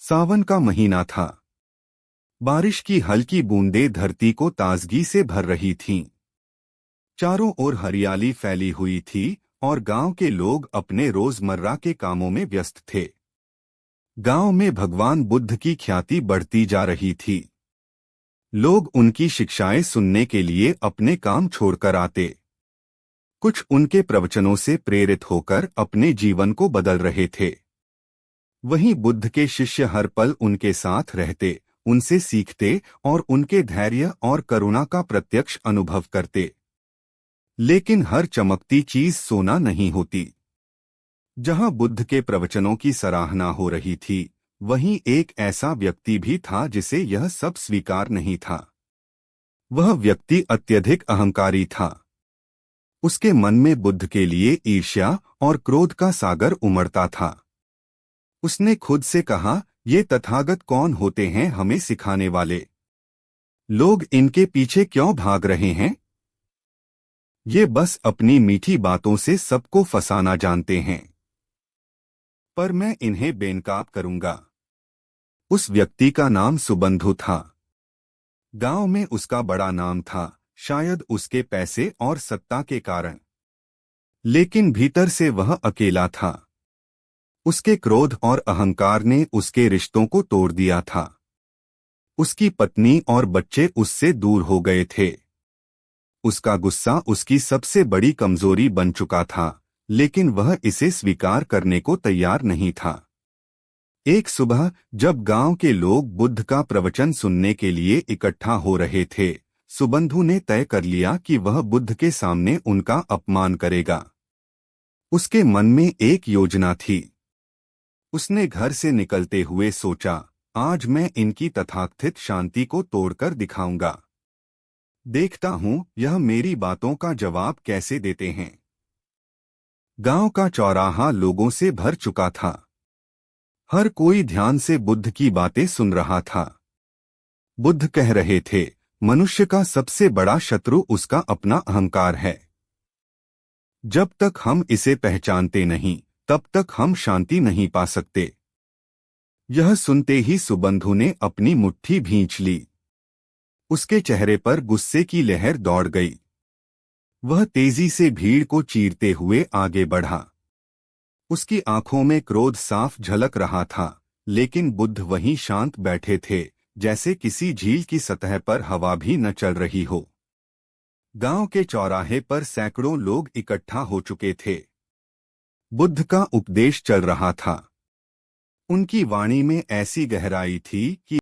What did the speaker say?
सावन का महीना था। बारिश की हल्की बूंदें धरती को ताजगी से भर रही थीं। चारों ओर हरियाली फैली हुई थी और गांव के लोग अपने रोजमर्रा के कामों में व्यस्त थे। गांव में भगवान बुद्ध की ख्याति बढ़ती जा रही थी। लोग उनकी शिक्षाएं सुनने के लिए अपने काम छोड़कर आते। कुछ उनके प्रवचनों से प्रेरित होकर अपने जीवन को बदल रहे थे। वहीं बुद्ध के शिष्य हर पल उनके साथ रहते, उनसे सीखते और उनके धैर्य और करुणा का प्रत्यक्ष अनुभव करते। लेकिन हर चमकती चीज सोना नहीं होती। जहां बुद्ध के प्रवचनों की सराहना हो रही थी, वहीं एक ऐसा व्यक्ति भी था जिसे यह सब स्वीकार नहीं था। वह व्यक्ति अत्यधिक अहंकारी था। उसके मन में बुद्ध के लिए ईर्ष्या और क्रोध का सागर उमड़ता था। उसने खुद से कहा, ये तथागत कौन होते हैं हमें सिखाने वाले? लोग इनके पीछे क्यों भाग रहे हैं? ये बस अपनी मीठी बातों से सबको फंसाना जानते हैं। पर मैं इन्हें बेनकाब करूंगा। उस व्यक्ति का नाम सुबंधु था। गांव में उसका बड़ा नाम था, शायद उसके पैसे और सत्ता के कारण। लेकिन भीतर से वह अकेला था। उसके क्रोध और अहंकार ने उसके रिश्तों को तोड़ दिया था। उसकी पत्नी और बच्चे उससे दूर हो गए थे। उसका गुस्सा उसकी सबसे बड़ी कमजोरी बन चुका था, लेकिन वह इसे स्वीकार करने को तैयार नहीं था। एक सुबह जब गांव के लोग बुद्ध का प्रवचन सुनने के लिए इकट्ठा हो रहे थे, सुबंधु ने तय कर लिया कि वह बुद्ध के सामने उनका अपमान करेगा। उसके मन में एक योजना थी। उसने घर से निकलते हुए सोचा, आज मैं इनकी तथाकथित शांति को तोड़कर दिखाऊंगा। देखता हूं यह मेरी बातों का जवाब कैसे देते हैं। गांव का चौराहा लोगों से भर चुका था। हर कोई ध्यान से बुद्ध की बातें सुन रहा था। बुद्ध कह रहे थे, मनुष्य का सबसे बड़ा शत्रु उसका अपना अहंकार है। जब तक हम इसे पहचानते नहीं, तब तक हम शांति नहीं पा सकते। यह सुनते ही सुबंधु ने अपनी मुट्ठी भींच ली। उसके चेहरे पर गुस्से की लहर दौड़ गई। वह तेजी से भीड़ को चीरते हुए आगे बढ़ा। उसकी आंखों में क्रोध साफ झलक रहा था, लेकिन बुद्ध वहीं शांत बैठे थे, जैसे किसी झील की सतह पर हवा भी न चल रही हो। गांव के चौराहे पर सैकड़ों लोग इकट्ठा हो चुके थे। बुद्ध का उपदेश चल रहा था। उनकी वाणी में ऐसी गहराई थी कि